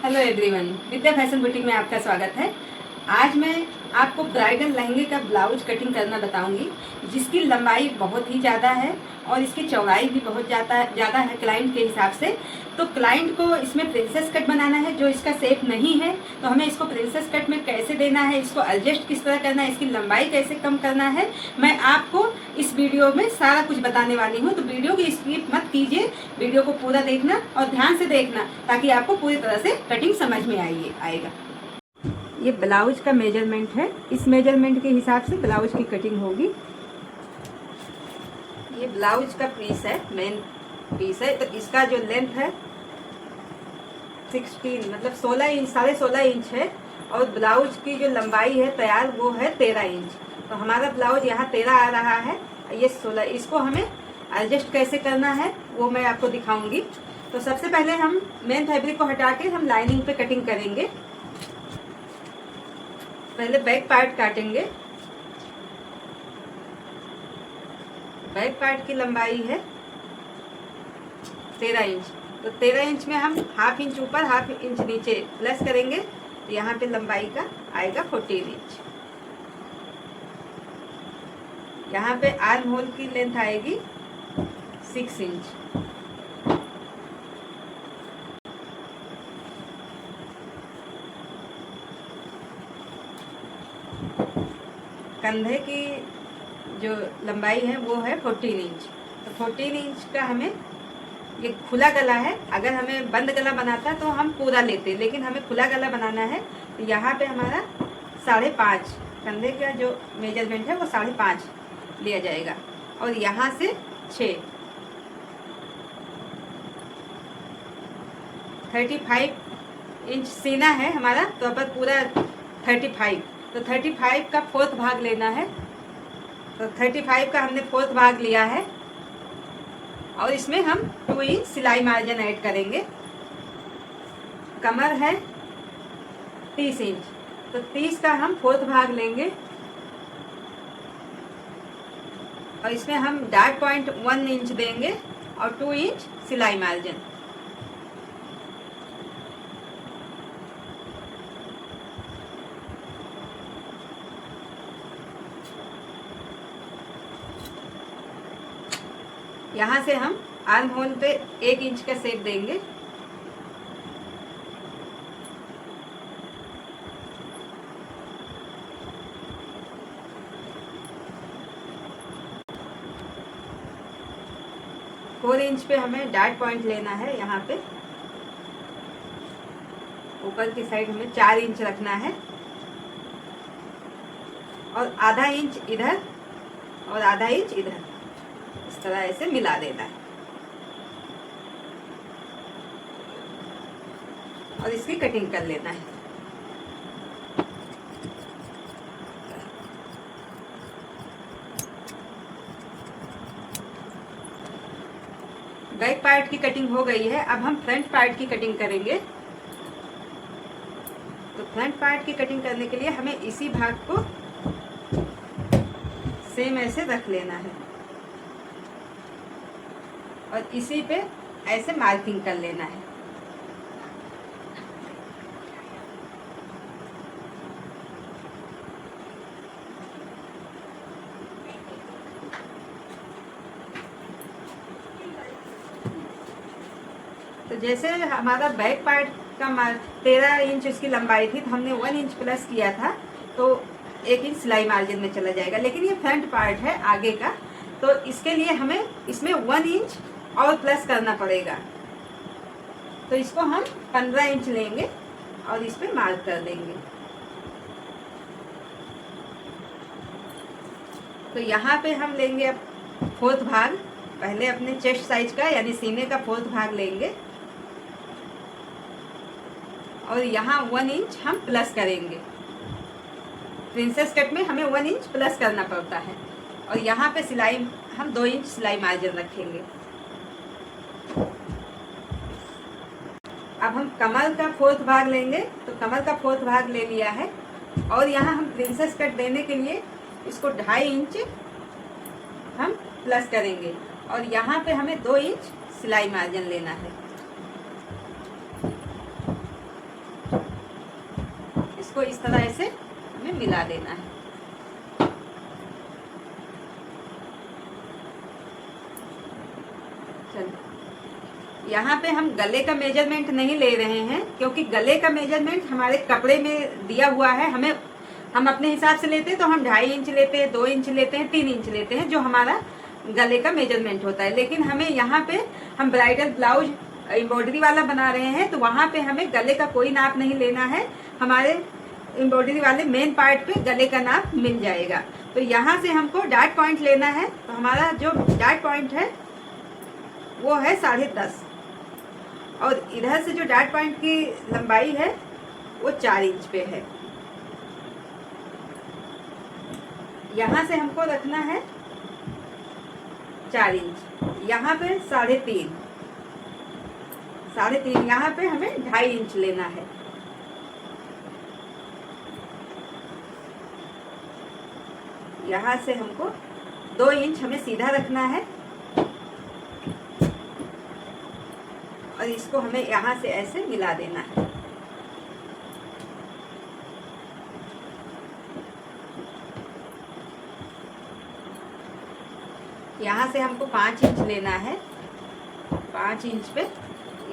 Hello everyone, विद्या fashion boutique में आपका स्वागत है। आज मैं आपको ब्राइडल लहंगे का ब्लाउज कटिंग करना बताऊंगी, जिसकी लंबाई बहुत ही ज़्यादा है और इसकी चौड़ाई भी बहुत ज़्यादा है क्लाइंट के हिसाब से। तो क्लाइंट को इसमें प्रिंसेस कट बनाना है, जो इसका शेप नहीं है तो हमें इसको प्रिंसेस कट में कैसे देना है, इसको एडजस्ट किस तरह करना है, इसकी लंबाई कैसे कम करना है, मैं आपको इस वीडियो में सारा कुछ बताने वाली हूँ। तो वीडियो की स्किप मत कीजिए, वीडियो को पूरा देखना और ध्यान से देखना ताकि आपको पूरी तरह से कटिंग समझ में आएगा। ये ब्लाउज का मेजरमेंट है, इस मेजरमेंट के हिसाब से ब्लाउज की कटिंग होगी। ये ब्लाउज का पीस है, मेन पीस है, तो इसका जो लेंथ है 16 मतलब 16 इंच, 16.5 इंच है और ब्लाउज की जो लंबाई है तैयार वो है 13 इंच। तो हमारा ब्लाउज यहाँ 13 आ रहा है, ये 16। इसको हमें एडजस्ट कैसे करना है वो मैं आपको दिखाऊंगी। तो सबसे पहले हम मेन फैब्रिक को हटा के हम लाइनिंग पे कटिंग करेंगे। पहले बैक पार्ट काटेंगे। बैक पार्ट की लंबाई है 13 इंच, तो 13 इंच में हम हाफ इंच ऊपर हाफ इंच नीचे प्लस करेंगे, तो यहाँ पे लंबाई का आएगा 14 इंच। यहाँ पे आर्म होल की लेंथ आएगी 6 इंच। कंधे की जो लंबाई है वो है 14 इंच। तो 14 इंच का हमें, ये खुला गला है, अगर हमें बंद गला बनाता तो हम पूरा लेते, लेकिन हमें खुला गला बनाना है तो यहाँ पे हमारा 5.5 कंधे का जो मेजरमेंट है वो 5.5 लिया जाएगा और यहाँ से 6। 35 इंच सीना है हमारा, तो अब पूरा 35, तो 35 का 4th भाग लेना है। तो 35 का हमने 4th भाग लिया है और इसमें हम 2 इंच सिलाई मार्जिन ऐड करेंगे। कमर है 30 इंच, तो 30 का हम 4th भाग लेंगे और इसमें हम डार्ट पॉइंट 1 इंच देंगे और 2 इंच सिलाई मार्जिन। यहाँ से हम आर्म होल पे 1 इंच का शेप देंगे। फोर इंच पे हमें डार्ट पॉइंट लेना है। यहाँ पे ऊपर की साइड हमें 4 इंच रखना है और आधा इंच इधर और आधा इंच इधर, इस तरह ऐसे मिला देना है और इसकी कटिंग कर लेना है। बैक पार्ट की कटिंग हो गई है, अब हम फ्रंट पार्ट की कटिंग करेंगे। तो फ्रंट पार्ट की कटिंग करने के लिए हमें इसी भाग को सेम ऐसे रख लेना है और इसी पे ऐसे मार्किंग कर लेना है। तो जैसे हमारा बैक पार्ट का 13 इंच इसकी लंबाई थी, तो हमने 1 इंच प्लस किया था, तो 1 इंच सिलाई मार्जिन में चला जाएगा। लेकिन ये फ्रंट पार्ट है आगे का, तो इसके लिए हमें इसमें 1 इंच और प्लस करना पड़ेगा। तो इसको हम 15 इंच लेंगे और इस पे मार्क कर देंगे। तो यहाँ पे हम लेंगे अब 4th भाग, पहले अपने चेस्ट साइज का यानी सीने का 4th भाग लेंगे और यहाँ 1 इंच हम प्लस करेंगे। प्रिंसेस कट में हमें 1 इंच प्लस करना पड़ता है और यहाँ पे सिलाई हम 2 इंच सिलाई मार्जिन रखेंगे। अब हम कमर का 4th भाग लेंगे, तो कमर का 4th भाग ले लिया है और यहाँ हम प्रिंसेस कट देने के लिए इसको 2.5 इंच हम प्लस करेंगे और यहाँ पे हमें 2 इंच सिलाई मार्जिन लेना है। इसको इस तरह से हमें मिला देना है। चलो, यहाँ पे हम गले का मेजरमेंट नहीं ले रहे हैं, क्योंकि गले का मेजरमेंट हमारे कपड़े में दिया हुआ है। हम अपने हिसाब से लेते हैं तो हम 2.5 इंच लेते हैं, 2 इंच लेते हैं, 3 इंच लेते हैं, जो हमारा गले का मेजरमेंट होता है। लेकिन हमें यहाँ पे हम ब्राइडल ब्लाउज एम्ब्रॉयडरी वाला बना रहे हैं, तो वहाँ पे हमें गले का कोई नाप नहीं लेना है। हमारे एम्ब्रॉयडरी वाले मेन पार्ट पे गले का नाप मिल जाएगा। तो यहाँ से हमको डॉट पॉइंट लेना है। तो हमारा जो डॉट पॉइंट है वो है 10.5, और इधर से जो डॉट पॉइंट की लंबाई है वो 4 इंच पे है। यहाँ से हमको रखना है 4 इंच, यहाँ पे 3.5, 3.5 यहाँ पे हमें 2.5 इंच लेना है। यहाँ से हमको 2 इंच हमें सीधा रखना है, और इसको हमें यहाँ से ऐसे मिला देना है। यहाँ से हमको 5 इंच लेना है, 5 इंच पे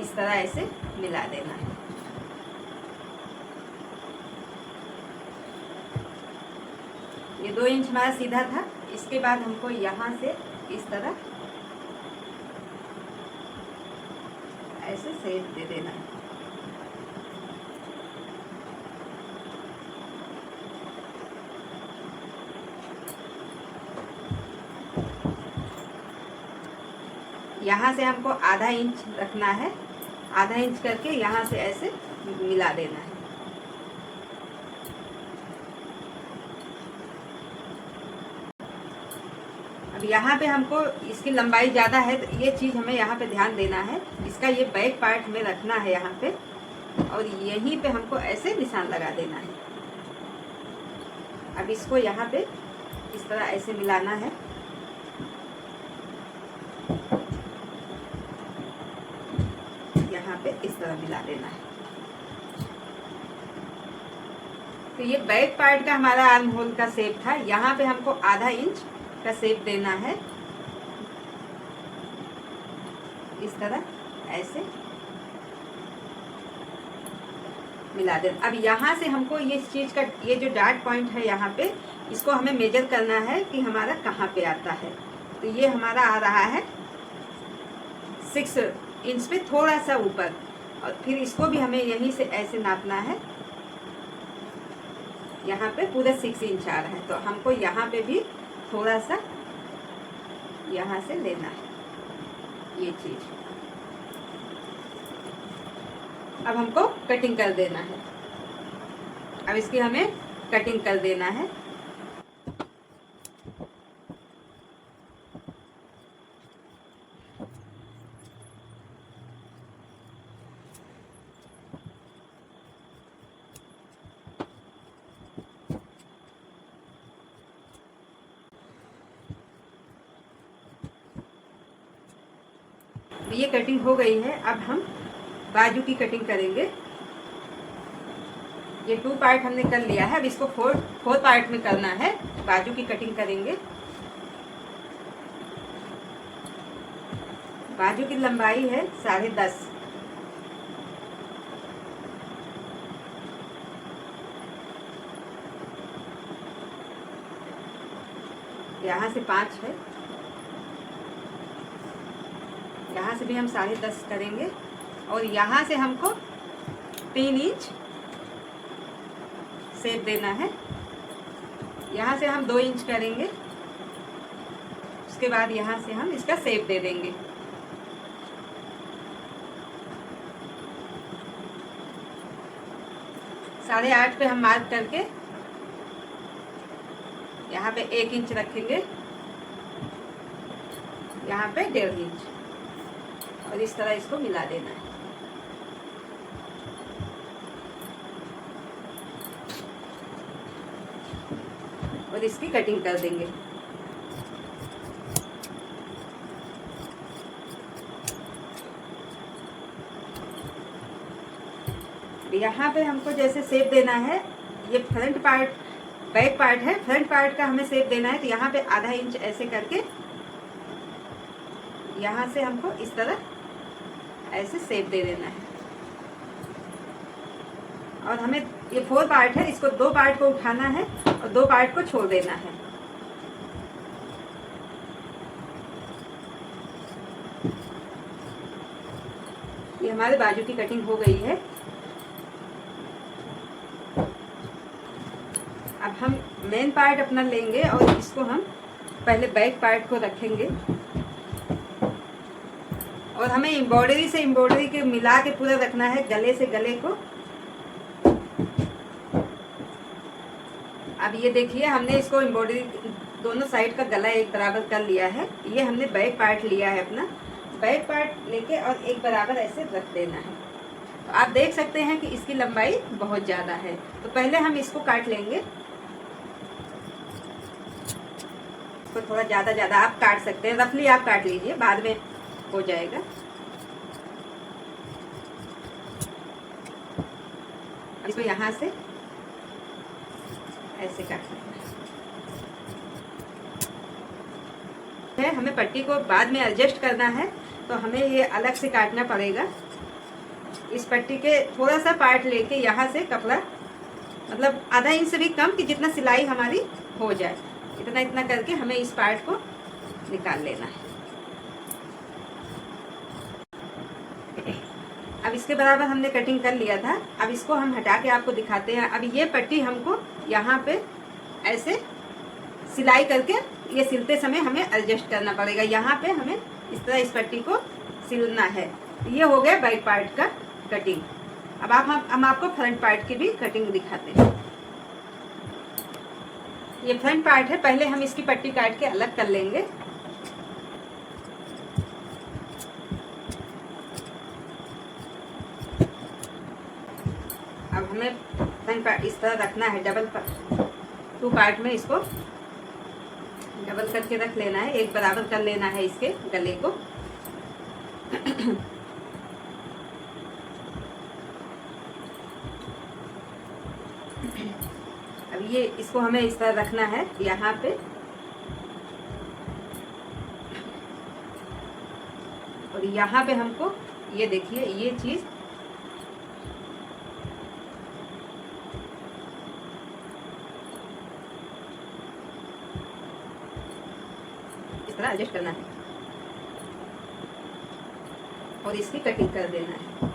इस तरह ऐसे मिला देना है। ये 2 इंच हमारा सीधा था। इसके बाद हमको यहाँ से इस तरह ऐसे सेट दे देना है। यहाँ से हमको आधा इंच रखना है, आधा इंच करके यहाँ से ऐसे मिला देना है। अब यहाँ पे हमको इसकी लंबाई ज़्यादा है, तो ये चीज़ हमें यहाँ पे ध्यान देना है। इसका ये बैक पार्ट हमें रखना है यहाँ पे, और यहीं पे हमको ऐसे निशान लगा देना है। अब इसको यहाँ पे इस तरह ऐसे मिलाना है। यहाँ पे इस तरह मिला देना है। तो ये बैक पार्ट का हमारा आर्म होल का शेप था। यहाँ पे हमको आधा इंच का शेप देना है, इस तरह ऐसे मिला देना। अब यहाँ से हमको ये चीज का ये जो डॉट पॉइंट है यहाँ पे, इसको हमें मेजर करना है कि हमारा कहाँ पे आता है। तो ये हमारा आ रहा है 6 इंच पे थोड़ा सा ऊपर, और फिर इसको भी हमें यहीं से ऐसे नापना है। यहाँ पे पूरा 6 इंच आ रहा है, तो हमको यहाँ पे भी थोड़ा सा यहाँ से लेना है ये चीज। अब हमको कटिंग कर देना है। अब इसकी हमें कटिंग कर देना है। ये कटिंग हो गई है। अब हम बाजू की कटिंग करेंगे। ये 2 पार्ट हमने कर लिया है। अब इसको 4 पार्ट में करना है। बाजू की कटिंग करेंगे। बाजू की लंबाई है 10.5। यहाँ से 5 है, यहाँ से भी हम 10.5 करेंगे, और यहाँ से हमको 3 इंच शेप देना है। यहाँ से हम 2 इंच करेंगे, उसके बाद यहाँ से हम इसका शेप दे देंगे। साढ़े 8 पे हम मार्क करके यहाँ पे 1 इंच रखेंगे, यहाँ पे 1.5 इंच, और इस तरह इसको मिला देना है। और इसकी कटिंग कर देंगे। यहाँ पे हमको जैसे शेप देना है, ये फ्रंट पार्ट बैक पार्ट है, फ्रंट पार्ट का हमें शेप देना है। तो यहाँ पे आधा इंच ऐसे करके यहाँ से हमको इस तरह ऐसे शेप दे देना है। और हमें ये 4 पार्ट है, इसको 2 पार्ट को उठाना है और 2 पार्ट को छोड़ देना है। ये हमारे बाजू की कटिंग हो गई है। अब हम मेन पार्ट अपना लेंगे और इसको हम पहले बैक पार्ट को रखेंगे और हमें एम्ब्रॉयडरी से एम्ब्रॉयडरी के मिला के पूरा रखना है, गले से गले को। अब ये देखिए हमने इसको एम्ब्रॉयडरी दोनों साइड का गला एक बराबर कर लिया है। ये हमने बैक पार्ट लिया है अपना, बैक पार्ट लेके और एक बराबर ऐसे रख देना है। तो आप देख सकते हैं कि इसकी लंबाई बहुत ज़्यादा है। तो पहले हम इसको काट लेंगे, इसको थोड़ा ज़्यादा आप काट सकते हैं, रफली आप काट लीजिए, बाद में हो जाएगा। इसको यहाँ से ऐसे काट लेना है। हमें पट्टी को बाद में एडजस्ट करना है, तो हमें ये अलग से काटना पड़ेगा। इस पट्टी के थोड़ा सा पार्ट लेके यहाँ से कपड़ा मतलब आधा इंच से भी कम कि जितना सिलाई हमारी हो जाए, इतना करके हमें इस पार्ट को निकाल लेना है। अब इसके बराबर हमने कटिंग कर लिया था। अब इसको हम हटा के आपको दिखाते हैं। अब ये पट्टी हमको यहाँ पे ऐसे सिलाई करके ये सिलते समय हमें एडजस्ट करना पड़ेगा। यहाँ पे हमें इस तरह इस पट्टी को सिलना है। ये हो गया बैक पार्ट का कटिंग। अब हम आपको फ्रंट पार्ट की भी कटिंग दिखाते हैं। ये फ्रंट पार्ट है, पहले हम इसकी पट्टी काट के अलग कर लेंगे। अब हमें फ्रंट पार्ट इस तरह रखना है, 2 पार्ट में इसको डबल करके रख लेना है, एक बराबर कर लेना है इसके गले को। अब ये इसको हमें इस तरह रखना है यहाँ पे, और यहाँ पे हमको ये देखिए ये चीज इस तरह एडजस्ट करना है और इसकी कटिंग कर देना है।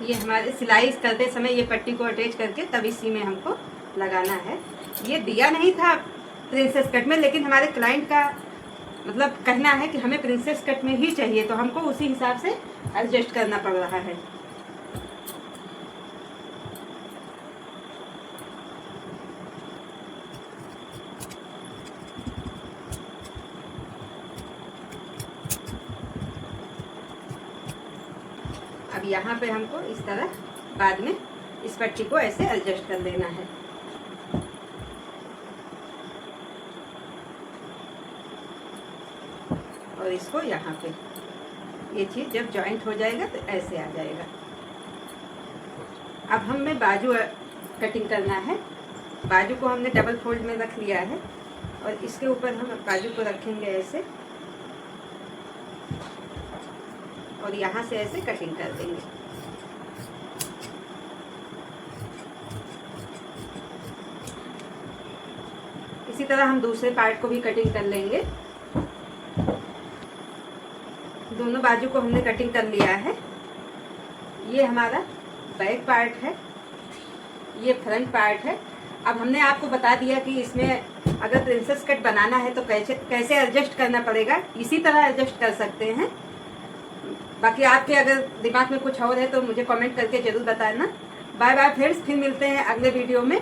ये हमारे सिलाई करते समय ये पट्टी को अटैच करके तब इसी में हमको लगाना है। ये दिया नहीं था प्रिंसेस कट में, लेकिन हमारे क्लाइंट का मतलब कहना है कि हमें प्रिंसेस कट में ही चाहिए, तो हमको उसी हिसाब से एडजस्ट करना पड़ रहा है। अब यहाँ पे हमको इस तरह बाद में इस पट्टी को ऐसे एडजस्ट कर देना है। और इसको यहाँ पे ये चीज़ जब जॉइंट हो जाएगा तो ऐसे आ जाएगा। अब हमें बाजू कटिंग करना है। बाजू को हमने डबल फोल्ड में रख लिया है और इसके ऊपर हम बाजू को रखेंगे ऐसे और यहाँ से ऐसे कटिंग कर देंगे। इसी तरह हम दूसरे पार्ट को भी कटिंग कर लेंगे। दोनों बाजू को हमने कटिंग कर लिया है। ये हमारा बैक पार्ट है, ये फ्रंट पार्ट है। अब हमने आपको बता दिया कि इसमें अगर प्रिंसेस कट बनाना है तो कैसे एडजस्ट करना पड़ेगा, इसी तरह एडजस्ट कर सकते हैं। बाकी आपके अगर दिमाग में कुछ और है तो मुझे कमेंट करके ज़रूर बताना। बाय बाय फ्रेंड्स, फिर मिलते हैं अगले वीडियो में।